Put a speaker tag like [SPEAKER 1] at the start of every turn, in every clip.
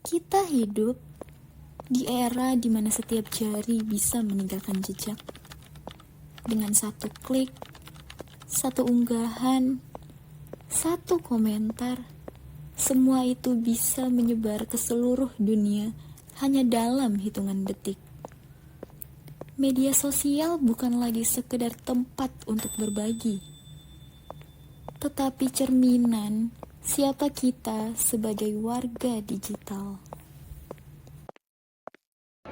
[SPEAKER 1] Kita hidup di era di mana setiap jari bisa meninggalkan jejak. Dengan satu klik, satu unggahan, satu komentar, semua itu bisa menyebar ke seluruh dunia hanya dalam hitungan detik. Media sosial bukan lagi sekedar tempat untuk berbagi, tetapi cerminan siapa kita sebagai warga digital.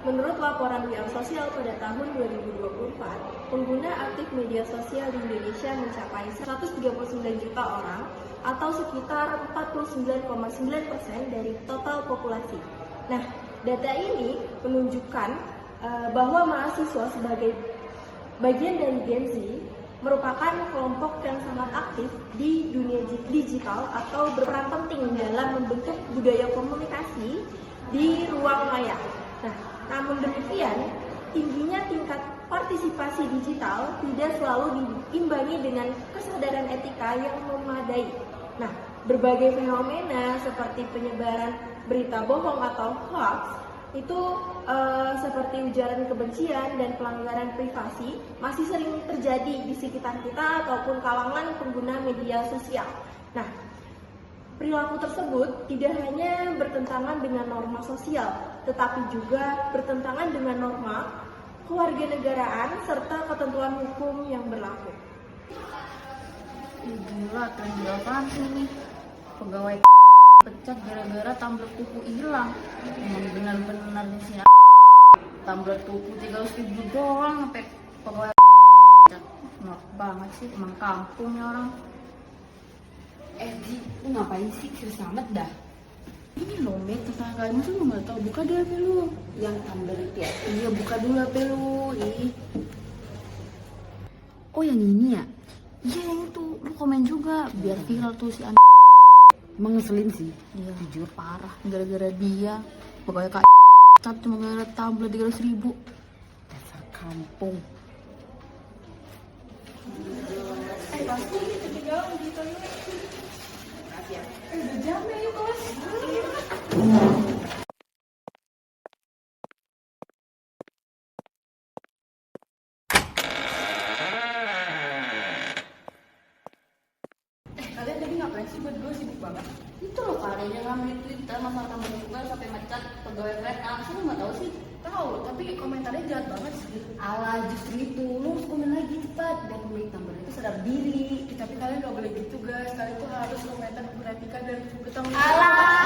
[SPEAKER 2] Menurut laporan We Are Social pada tahun 2024, pengguna aktif media sosial di Indonesia mencapai 139 juta orang atau sekitar 49,9% dari total populasi. Nah, data ini menunjukkan bahwa mahasiswa sebagai bagian dari Gen Z merupakan kelompok yang sangat aktif di dunia digital atau berperan penting dalam membentuk budaya komunikasi di ruang maya. Nah, namun demikian, tingginya tingkat partisipasi digital tidak selalu diimbangi dengan kesadaran etika yang memadai. Nah, berbagai fenomena seperti penyebaran berita bohong atau hoax itu seperti ujaran kebencian dan pelanggaran privasi masih sering terjadi di sekitar kita ataupun kalangan pengguna media sosial. Nah, perilaku tersebut tidak hanya bertentangan dengan norma sosial, tetapi juga bertentangan dengan norma kewarganegaraan serta ketentuan hukum yang berlaku.
[SPEAKER 3] Gila, tren apaan sih ini? Pegawai pecat gara-gara tumbler tuku hilang. Emang benar-benar di sini tumbler tuku 300.000 doang sampai pegawai pecat. Enak banget sih, emang kampungnya orang.
[SPEAKER 4] Ji, lu ngapain sih? Serius amat dah.
[SPEAKER 3] Ini loh, Mek, tetangganya tuh nggak tahu. Buka dulu HP lu.
[SPEAKER 4] Yang tumbler itu ya?
[SPEAKER 3] Iya, buka dulu HP lu. Ih.
[SPEAKER 4] Oh, yang ini ya?
[SPEAKER 3] Iya, yang itu. Lu komen juga biar viral tuh si anak.
[SPEAKER 4] Emang ngeselin sih.
[SPEAKER 3] Iya, jujur parah. Gara-gara dia pegawai pecat cuma gara-gara tumbler 300.000.
[SPEAKER 4] Dasar kampung.
[SPEAKER 2] Pasti ketinggalan di toilet. Udah jam ya, yuk kelas.
[SPEAKER 3] Kalian tadi ngapain sih berdua sibuk banget? Itu loh kalian yang ngambil Twitter masalah tumbler juga sampai mecat pegawai mereka. Masa lu nggak tahu sih?
[SPEAKER 2] Tahu, tapi komentarnya jahat banget sih.
[SPEAKER 4] Alah, justru itu. Lu harus komen lagi cepat. Dan pemilik tumbler itu sadar diri.
[SPEAKER 2] Tapi kalian gak boleh gitu guys, kalian tuh harus komentar beretika dan bertanggung jawab.
[SPEAKER 3] Alah,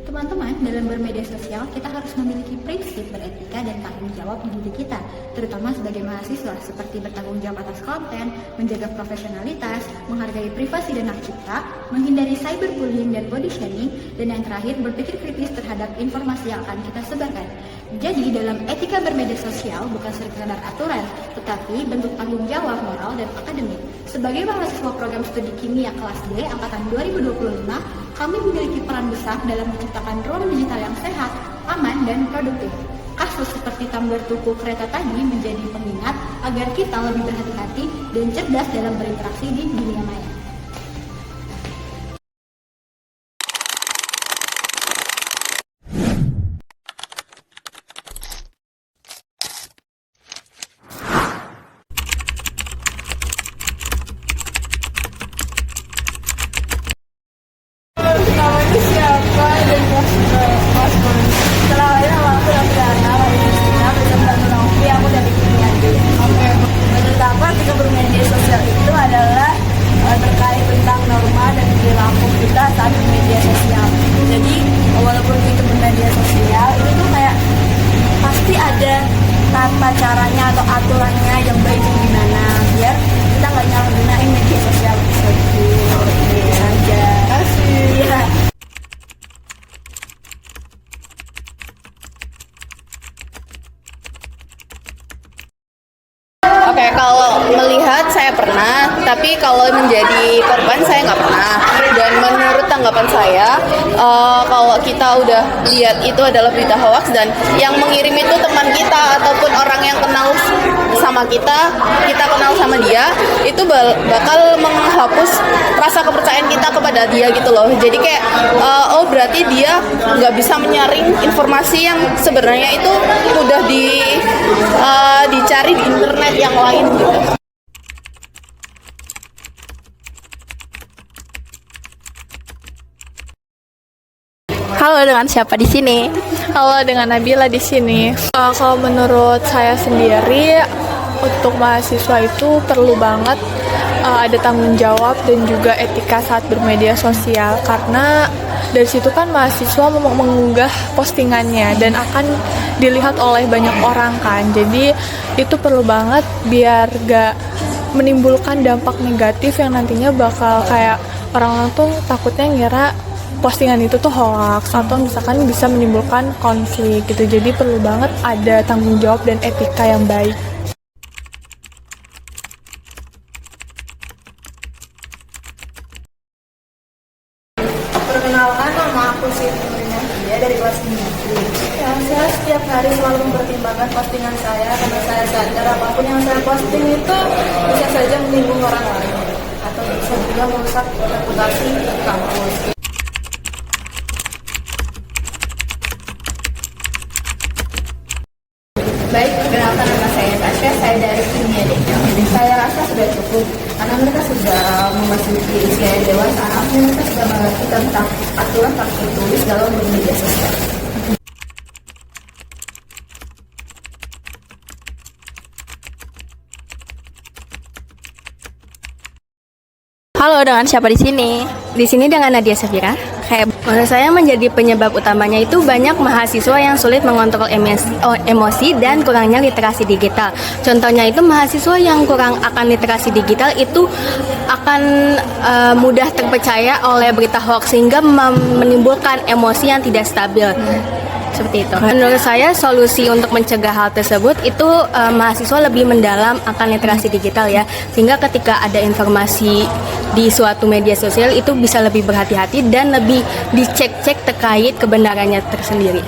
[SPEAKER 1] Teman-teman, dalam bermedia sosial kita harus memiliki prinsip beretika dan tanggung jawab di diri kita, terutama sebagai mahasiswa, seperti bertanggung jawab atas konten, menjaga profesionalitas, menghargai privasi dan hak cipta, menghindari cyberbullying dan body shaming, dan yang terakhir berpikir kritis terhadap informasi yang akan kita sebarkan. Jadi dalam etika bermedia sosial bukan sekadar aturan, tetapi bentuk tanggung jawab moral dan akademik. Sebagai mahasiswa program studi kimia kelas D angkatan 2025, kami memiliki peran besar dalam menciptakan ruang digital yang sehat, aman, dan produktif. Kasus seperti tumbler tuku kereta tadi menjadi pengingat agar kita lebih berhati-hati dan cerdas dalam berinteraksi di dunia maya.
[SPEAKER 2] Namanya siapa dan kelas mana? Setelah nama aku Rafiana, Kristina, bersama Novi, aku dari Kimia D. Oke, menurut aku etika bermedia sosial itu adalah terkait tentang norma dan perilaku kita saat bermedia sosial. Jadi walaupun itu bermedia sosial, itu tuh kayak pasti ada tata caranya atau aturannya yang baik gimana biar kita nggak nyalahgunain media sosial tersebut. Gitu aja. Iya.
[SPEAKER 5] Oke, kalau melihat saya pernah Tapi kalau menjadi korban saya nggak pernah. Dan menurut tanggapan saya, kalau kita udah lihat itu adalah berita hoax dan yang mengirim itu teman kita ataupun orang yang kenal sama kita kenal sama dia, itu bakal menghapus rasa kepercayaan kita kepada dia gitu loh. Jadi kayak oh berarti dia nggak bisa menyaring informasi yang sebenarnya itu mudah dicari di internet yang lain gitu.
[SPEAKER 6] Halo, dengan siapa di sini?
[SPEAKER 7] Halo, dengan Nabila di sini. Kalau menurut saya sendiri, untuk mahasiswa itu perlu banget ada tanggung jawab dan juga etika saat bermedia sosial, karena dari situ kan mahasiswa mengunggah postingannya dan akan dilihat oleh banyak orang kan. Jadi itu perlu banget biar gak menimbulkan dampak negatif yang nantinya bakal kayak orang-orang tuh takutnya ngira postingan itu tuh hoax atau misalkan bisa menimbulkan konflik gitu. Jadi perlu banget ada tanggung jawab dan etika yang baik.
[SPEAKER 8] Perkenalkan, nama aku Siti Dia dari kelas 9. Ya, saya setiap hari selalu mempertimbangkan postingan saya karena saya sadar apapun yang saya posting itu bisa saja menyinggung orang lain atau bisa juga merusak reputasi kampus.
[SPEAKER 1] Baik, perkenalkan nama saya Tasya, saya dari Kimia Desa. Saya rasa sudah cukup, karena mereka sudah memasuki usia yang dewasa, artinya mereka sudah mengerti tentang aturan tak tertulis dalam bermedia sosial.
[SPEAKER 6] Halo, dengan siapa di sini?
[SPEAKER 9] Di sini dengan Nadia Safira. Menurut saya menjadi penyebab utamanya itu banyak mahasiswa yang sulit mengontrol emosi dan kurangnya literasi digital. Contohnya itu mahasiswa yang kurang akan literasi digital itu akan mudah terpercaya oleh berita hoax sehingga menimbulkan emosi yang tidak stabil. Seperti itu. Menurut saya solusi untuk mencegah hal tersebut itu mahasiswa lebih mendalam akan literasi digital ya, sehingga ketika ada informasi di suatu media sosial itu bisa lebih berhati-hati dan lebih dicek-cek terkait kebenarannya tersendiri.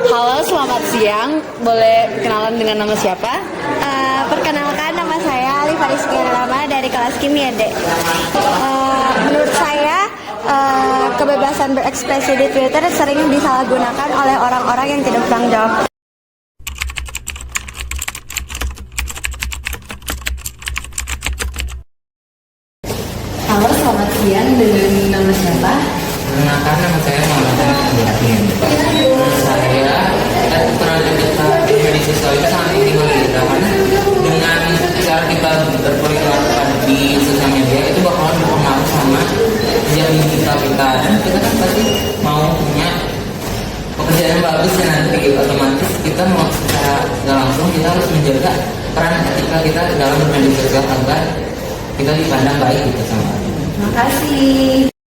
[SPEAKER 5] Halo, selamat siang. Boleh kenalan dengan nama siapa?
[SPEAKER 9] Perkenalkan, nama saya Ali Fariski Rama dari kelas Kimia D. Menurut saya kebebasan berekspresi di Twitter sering disalahgunakan oleh orang-orang yang tidak bertanggung jawab.
[SPEAKER 5] Halo, selamat siang. Dengan nama siapa?
[SPEAKER 10] Perkenalkan, nama saya Muhammad Yakin. Saya pernah dekat di media sosial itu sangat penting bagi kita, karena dengan cara kita berpolitik di sosial media itu bakalan berpengaruh sama kerjaan digital kita, dan kita kan pasti mau punya pekerjaan yang bagus ya nanti gitu. Otomatis kita mau secara nggak langsung kita harus menjaga peran etika kita dalam bermedia sosial agar kita dipandang baik gitu sama.
[SPEAKER 1] Terima kasih.